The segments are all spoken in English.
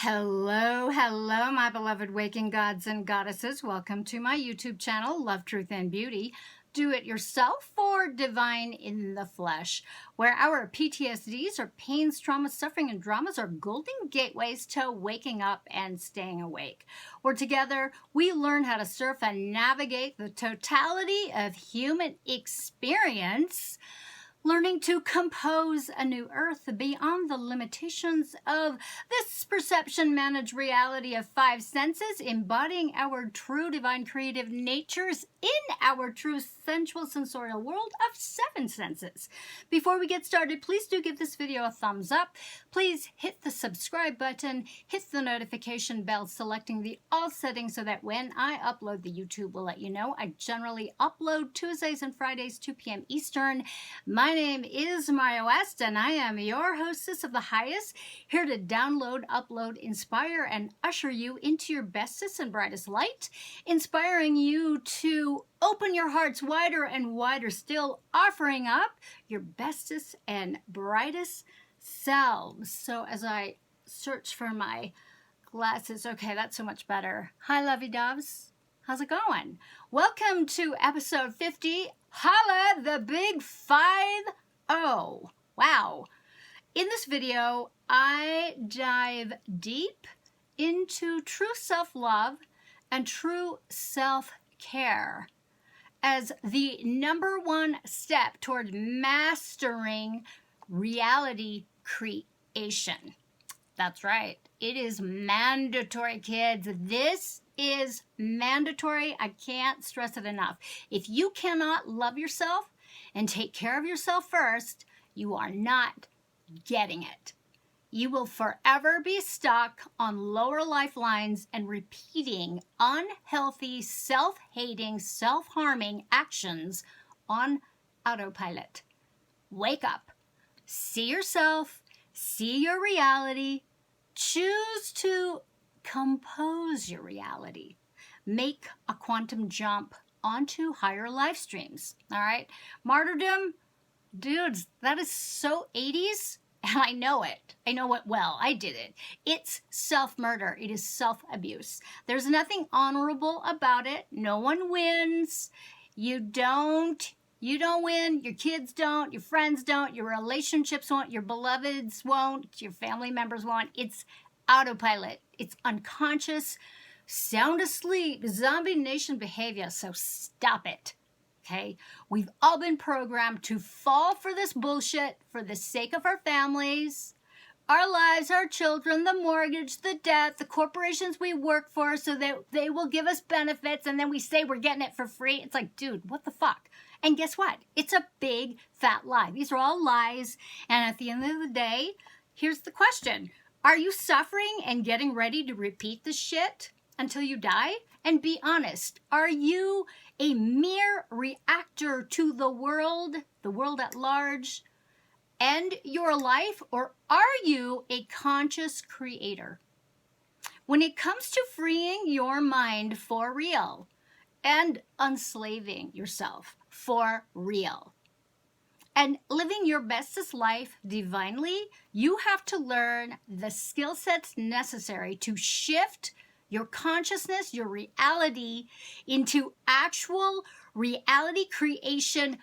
Hello, hello, my beloved waking gods and goddesses. Welcome to my YouTube channel, Love, Truth, and Beauty. Do it yourself or divine in the flesh, where our PTSDs or pains, traumas, suffering, and dramas are golden gateways to waking up and staying awake. Where together we learn how to surf and navigate the totality of human experience, learning to compose a new earth beyond the limitations of this perception managed reality of five senses, embodying our true divine creative natures in our true sensual sensorial world of seven senses. Before we get started, please do give this video a thumbs up. Please hit the subscribe button, hit the notification bell, selecting the all settings so that when I upload, the YouTube will let you know. I generally upload Tuesdays and Fridays, 2 p.m. Eastern. My name is Maya West, and I am your hostess of the highest, here to download, upload, inspire, and usher you into your bestest and brightest light, inspiring you to open your hearts wider and wider still, offering up your bestest and brightest selves. So as I search for my glasses, okay, that's so much better. Hi, lovey doves. How's it going? Welcome to episode 50. Holla the big 5-0. Wow. In this video, I dive deep into true self-love and true self-care as the number one step toward mastering reality creation. That's right. It is mandatory, kids. This is mandatory. I can't stress it enough. If you cannot love yourself and take care of yourself first, you are not getting it. You will forever be stuck on lower lifelines and repeating unhealthy, self-hating, self-harming actions on autopilot. Wake up. See yourself. See your reality. Choose to compose your reality. Make a quantum jump onto higher life streams. All right? Martyrdom, dudes, that is so 80s. And I know it. I know it well. I did it. It's self-murder. It is self-abuse. There's nothing honorable about it. No one wins. You don't win. Your kids don't. Your friends don't. Your relationships won't. Your beloveds won't. Your family members won't. It's autopilot. It's unconscious, sound asleep, zombie nation behavior. So stop it. Okay, we've all been programmed to fall for this bullshit for the sake of our families, our lives, our children, the mortgage, the debt, the corporations we work for so that they will give us benefits, and then we say we're getting it for free. It's like, dude, what the fuck? And guess what? It's a big fat lie. These are all lies, and at the end of the day, here's the question. Are you suffering and getting ready to repeat this shit until you die? And be honest, are you a mere reactor to the world at large, and your life, or are you a conscious creator? When it comes to freeing your mind for real and unslaving yourself for real and living your bestest life divinely, you have to learn the skill sets necessary to shift your consciousness, your reality, into actual reality creation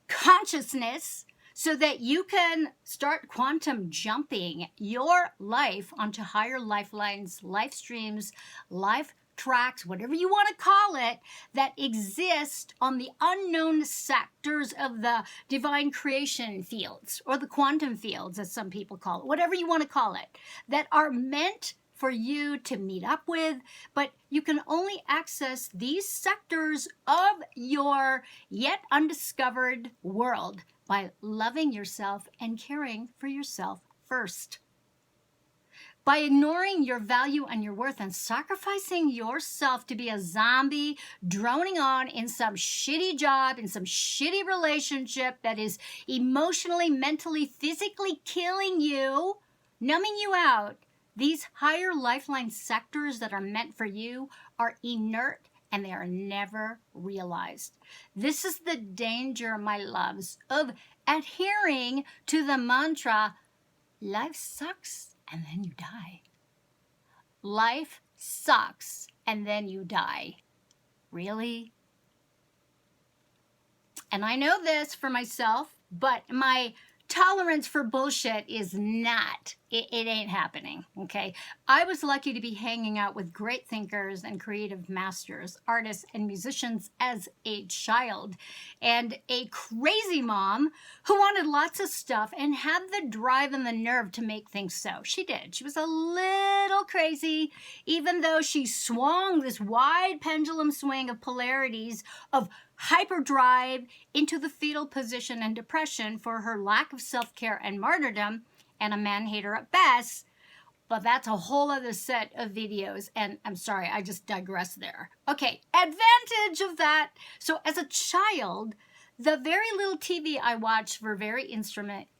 consciousness so that you can start quantum jumping your life onto higher lifelines, life streams, life tracks, whatever you want to call it, that exist on the unknown sectors of the divine creation fields, or the quantum fields, as some people call it, whatever you want to call it, that are meant for you to meet up with, but you can only access these sectors of your yet undiscovered world by loving yourself and caring for yourself first. By ignoring your value and your worth and sacrificing yourself to be a zombie droning on in some shitty job, in some shitty relationship that is emotionally, mentally, physically killing you, numbing you out, these higher lifeline sectors that are meant for you are inert and they are never realized. This is the danger, my loves, of adhering to the mantra, life sucks and then you die. Life sucks and then you die. Really? And I know this for myself, but my tolerance for bullshit is not, it ain't happening, okay? I was lucky to be hanging out with great thinkers and creative masters, artists, and musicians as a child, and a crazy mom who wanted lots of stuff and had the drive and the nerve to make things so. She did. She was a little crazy, even though she swung this wide pendulum swing of polarities of hyperdrive into the fetal position and depression for her lack of self-care and martyrdom, and a man-hater at best. But that's a whole other set of videos, and I'm sorry, I just digress there. Okay, advantage of that. So as a child, the very little TV I watched were very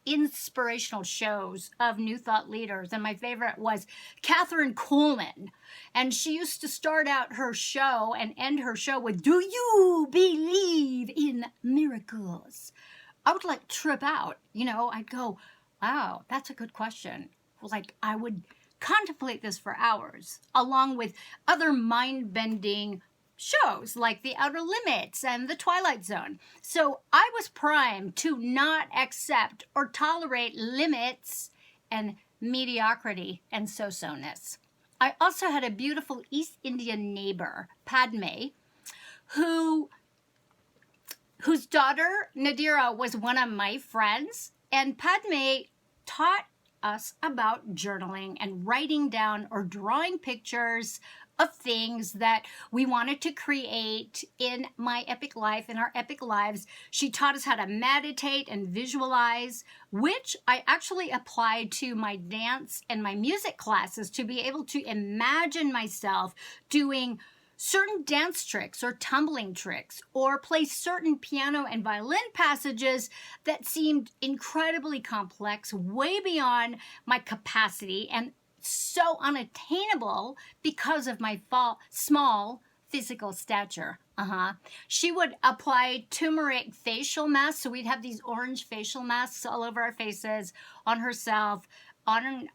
inspirational shows of New Thought leaders, and my favorite was Catherine Kuhlman. And she used to start out her show and end her show with, "Do you believe in miracles?" I would like trip out, you know, I'd go, wow, that's a good question. Like I would contemplate this for hours, along with other mind-bending shows like The Outer Limits and The Twilight Zone. So I was primed to not accept or tolerate limits and mediocrity and so-so-ness. I also had a beautiful East Indian neighbor, Padme, whose daughter, Nadira, was one of my friends, and Padme taught us about journaling and writing down or drawing pictures of things that we wanted to create in my epic life, in our epic lives. She taught us how to meditate and visualize, which I actually applied to my dance and my music classes to be able to imagine myself doing certain dance tricks or tumbling tricks, or play certain piano and violin passages that seemed incredibly complex, way beyond my capacity, and so unattainable because of my small physical stature. She would apply turmeric facial masks, so we'd have these orange facial masks all over our faces, on herself, on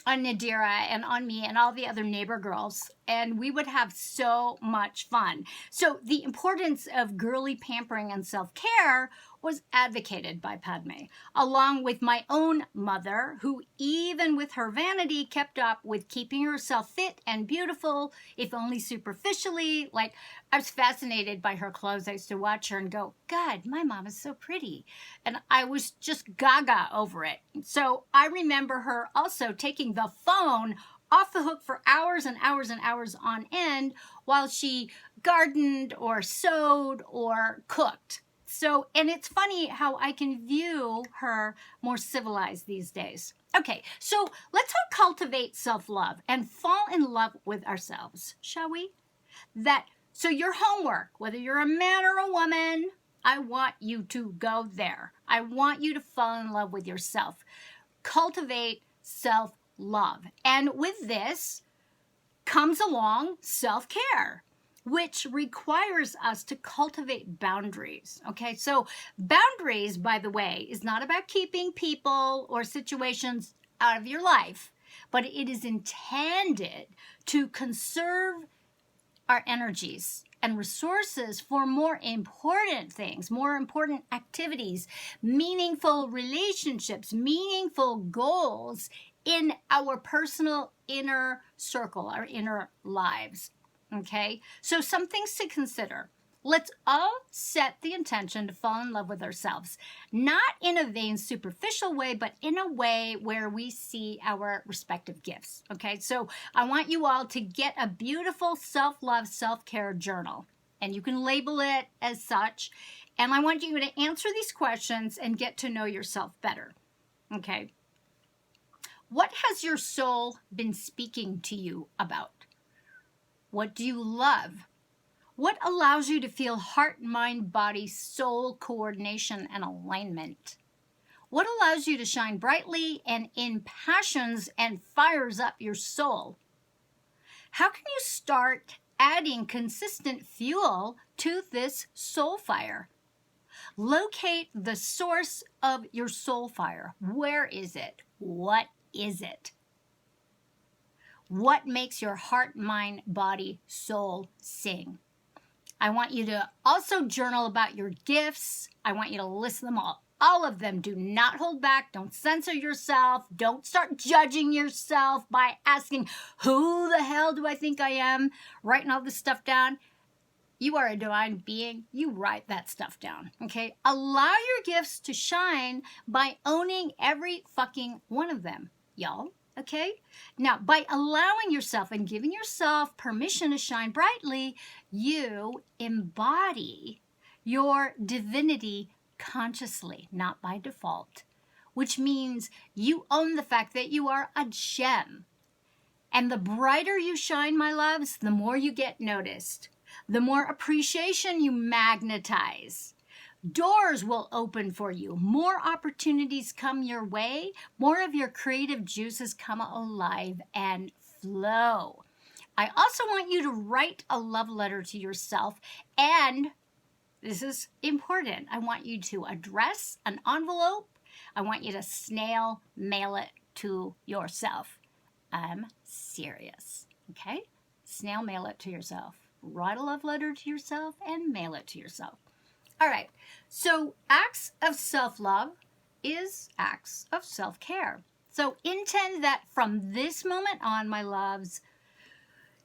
Nadira and on me and all the other neighbor girls, and we would have so much fun. So the importance of girly pampering and self-care was advocated by Padme, along with my own mother, who even with her vanity kept up with keeping herself fit and beautiful, if only superficially. Like, I was fascinated by her clothes. I used to watch her and go, God, my mom is so pretty. And I was just gaga over it. So I remember her also taking the phone off the hook for hours and hours and hours on end while she gardened or sewed or cooked. So, and it's funny how I can view her more civilized these days. Okay, so let's all cultivate self-love and fall in love with ourselves, shall we? So your homework, whether you're a man or a woman, I want you to go there. I want you to fall in love with yourself. Cultivate self-love. And with this comes along self-care, which requires us to cultivate boundaries. Okay, so boundaries, by the way, is not about keeping people or situations out of your life, but it is intended to conserve our energies and resources for more important things, more important activities, meaningful relationships, meaningful goals in our personal inner circle, our inner lives. Okay, so some things to consider. Let's all set the intention to fall in love with ourselves, not in a vain, superficial way, but in a way where we see our respective gifts. Okay, so I want you all to get a beautiful self-love, self-care journal, and you can label it as such. And I want you to answer these questions and get to know yourself better. Okay, what has your soul been speaking to you about? What do you love? What allows you to feel heart, mind, body, soul coordination and alignment? What allows you to shine brightly and impassions and fires up your soul? How can you start adding consistent fuel to this soul fire? Locate the source of your soul fire. Where is it? What is it? what makes your heart, mind, body, soul sing. I want you to also journal about your gifts. I want you to list them all of them. Do not hold back. Don't censor yourself. Don't start judging yourself by asking, who the hell do I think I am? Writing all this stuff down. You are a divine being. You write that stuff down, okay? Allow your gifts to shine by owning every fucking one of them, y'all, okay? Now, by allowing yourself and giving yourself permission to shine brightly, you embody your divinity consciously, not by default, which means you own the fact that you are a gem. And the brighter you shine, my loves, the more you get noticed. The more appreciation you magnetize. Doors will open for you. More opportunities come your way. More of your creative juices come alive and flow. I also want you to write a love letter to yourself, and this is important. I want you to address an envelope. I want you to snail mail it to yourself. I'm serious, okay? Snail mail it to yourself. Write a love letter to yourself and mail it to yourself. All right, so acts of self-love is acts of self-care. So intend that from this moment on, my loves,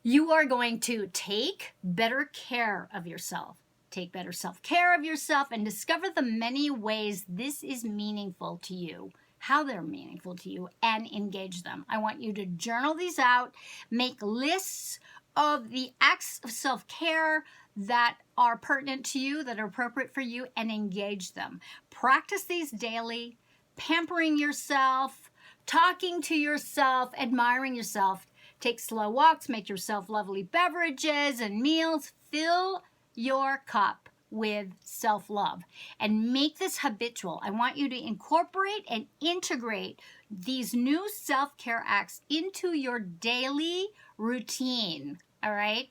you are going to take better care of yourself. Take better self-care of yourself and discover the many ways this is meaningful to you, how they're meaningful to you, and engage them. I want you to journal these out, make lists of the acts of self-care that are pertinent to you, that are appropriate for you, and engage them. Practice these daily, pampering yourself, talking to yourself, admiring yourself. Take slow walks, make yourself lovely beverages and meals. Fill your cup with self-love and make this habitual. I want you to incorporate and integrate these new self-care acts into your daily routine. All right,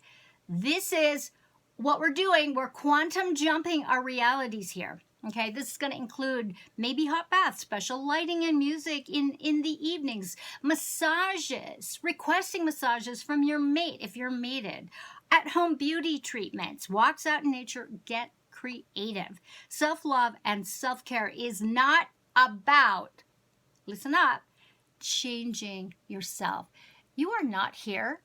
this is what we're doing. We're quantum jumping our realities here. Okay, this is going to include maybe hot baths, special lighting and music in the evenings, massages, requesting massages from your mate if you're mated, at-home beauty treatments, walks out in nature. Get creative. Self-love and self-care is not about, listen up, changing yourself. You are not here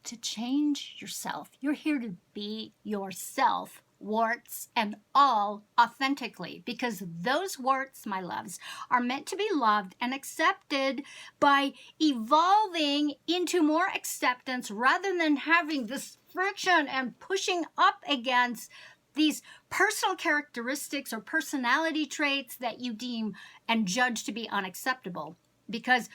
to change yourself. You're here to be yourself, warts and all, authentically, because those warts, my loves, are meant to be loved and accepted by evolving into more acceptance rather than having this friction and pushing up against these personal characteristics or personality traits that you deem and judge to be unacceptable. Because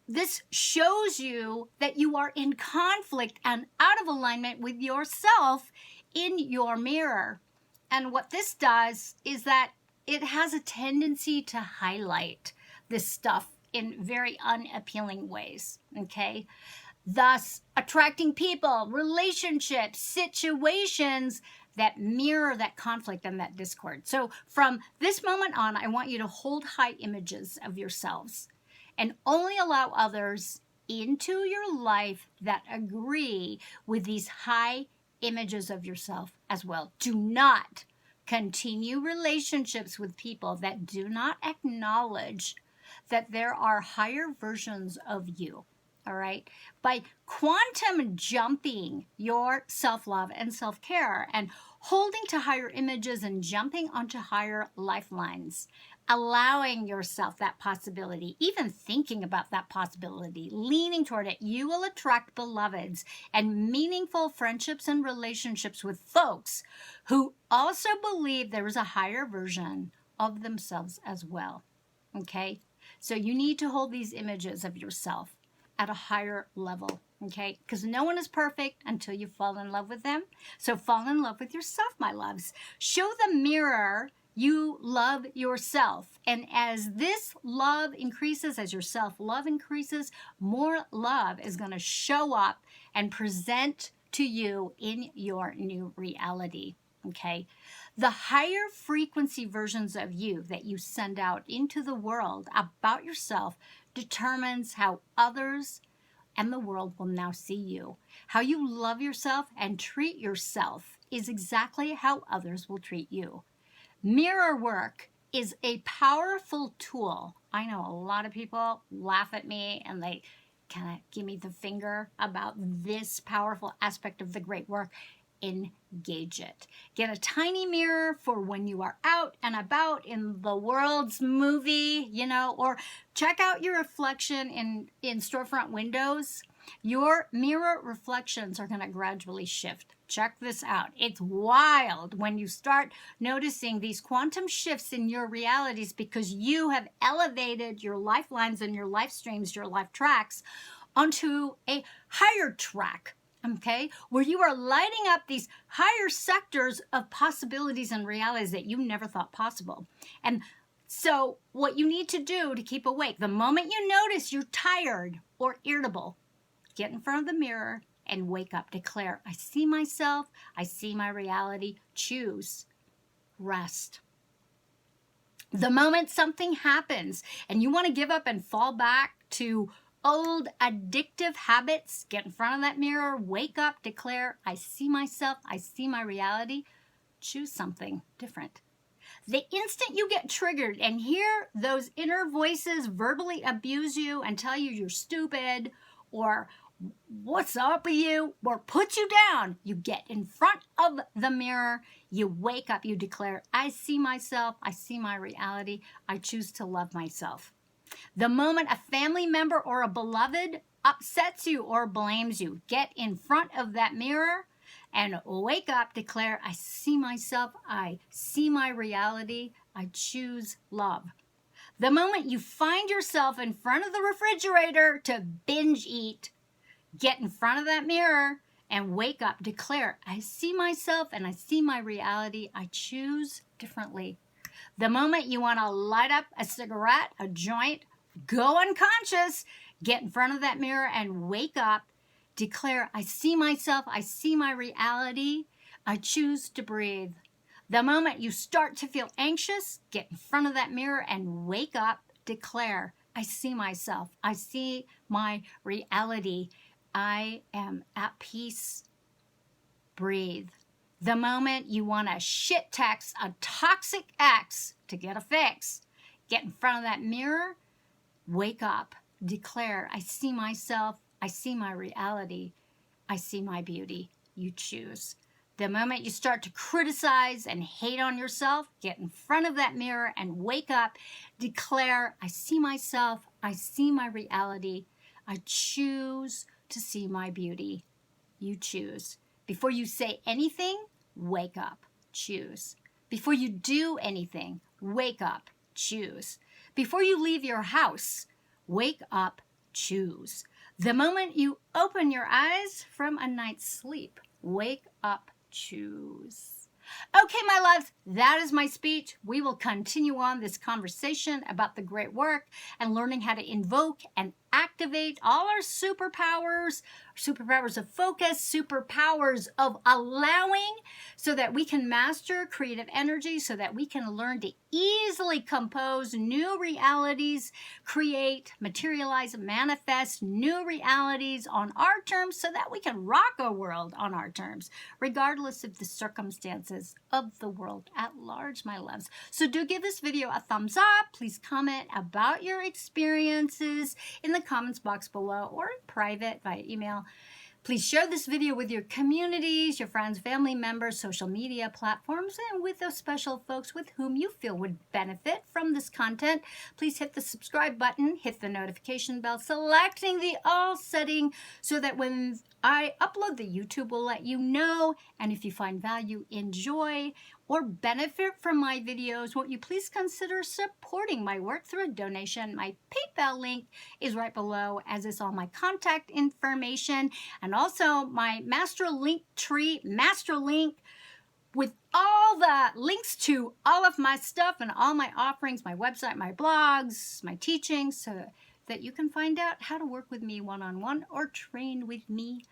this shows you that you are in conflict and out of alignment with yourself in your mirror. And what this does is that it has a tendency to highlight this stuff in very unappealing ways, okay? Thus, attracting people, relationships, situations that mirror that conflict and that discord. So from this moment on, I want you to hold high images of yourselves and only allow others into your life that agree with these high images of yourself as well. Do not continue relationships with people that do not acknowledge that there are higher versions of you. All right. By quantum jumping your self-love and self-care and holding to higher images and jumping onto higher lifelines, allowing yourself that possibility, even thinking about that possibility, leaning toward it, you will attract beloveds and meaningful friendships and relationships with folks who also believe there is a higher version of themselves as well. Okay? So you need to hold these images of yourself at a higher level, okay? Because no one is perfect until you fall in love with them. So fall in love with yourself, my loves. Show the mirror you love yourself. And as this love increases, as your self-love increases, more love is going to show up and present to you in your new reality, okay? The higher frequency versions of you that you send out into the world about yourself determines how others and the world will now see you. How you love yourself and treat yourself is exactly how others will treat you. Mirror work is a powerful tool. I know a lot of people laugh at me and they kind of give me the finger about this powerful aspect of the great work. Engage it. Get a tiny mirror for when you are out and about in the world's movie, or check out your reflection in storefront windows. Your mirror reflections are going to gradually shift. Check this out. It's wild when you start noticing these quantum shifts in your realities because you have elevated your lifelines and your life streams, your life tracks, onto a higher track. Okay, where you are lighting up these higher sectors of possibilities and realities that you never thought possible. And so what you need to do to keep awake, the moment you notice you're tired or irritable, get in front of the mirror and wake up. Declare, I see myself, I see my reality. Choose rest. The moment something happens and you want to give up and fall back to old addictive habits, get in front of that mirror, wake up, declare, I see myself, I see my reality. Choose something different. The instant you get triggered and hear those inner voices verbally abuse you and tell you you're stupid or what's up with you or put you down, you get in front of the mirror, you wake up, you declare, I see myself, I see my reality, I choose to love myself. The moment a family member or a beloved upsets you or blames you, get in front of that mirror and wake up, declare, I see myself, I see my reality, I choose love. The moment you find yourself in front of the refrigerator to binge eat, get in front of that mirror and wake up, declare, I see myself and I see my reality, I choose differently. The moment you want to light up a cigarette, a joint, go unconscious, get in front of that mirror and wake up, declare, I see myself, I see my reality, I choose to breathe. The moment you start to feel anxious, get in front of that mirror and wake up, declare, I see myself, I see my reality, I am at peace, breathe. The moment you want to shit text a toxic ex to get a fix, get in front of that mirror, wake up, declare, I see myself, I see my reality, I see my beauty, you choose. The moment you start to criticize and hate on yourself, get in front of that mirror and wake up, declare, I see myself, I see my reality, I choose to see my beauty, you choose. Before you say anything, wake up, choose. Before you do anything, wake up, choose. Before you leave your house, wake up, choose. The moment you open your eyes from a night's sleep, wake up, choose. Okay, my loves, that is my speech. We will continue on this conversation about the great work and learning how to invoke and activate all our superpowers of focus, superpowers of allowing, so that we can master creative energy, so that we can learn to easily compose new realities, create, materialize, manifest new realities on our terms, so that we can rock a world on our terms, regardless of the circumstances of the world at large, my loves. So do give this video a thumbs up. Please comment about your experiences in the comments box below or in private via email. Please share this video with your communities, your friends, family members, social media platforms, and with those special folks with whom you feel would benefit from this content. Please hit the subscribe button, hit the notification bell, selecting the all setting so that when I upload, the YouTube will let you know. And if you find value, enjoy, or benefit from my videos, won't you please consider supporting my work through a donation? My PayPal link is right below, as is all my contact information, and also my master link tree, master link with all the links to all of my stuff and all my offerings, my website, my blogs, my teachings, so that you can find out how to work with me one-on-one or train with me.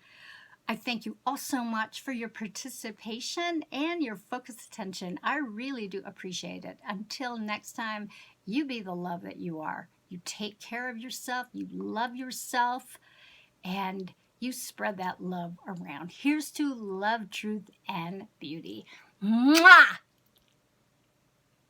I thank you all so much for your participation and your focused attention. I really do appreciate it. Until next time, you be the love that you are. You take care of yourself. You love yourself. and you spread that love around. Here's to love, truth, and beauty. Mwah!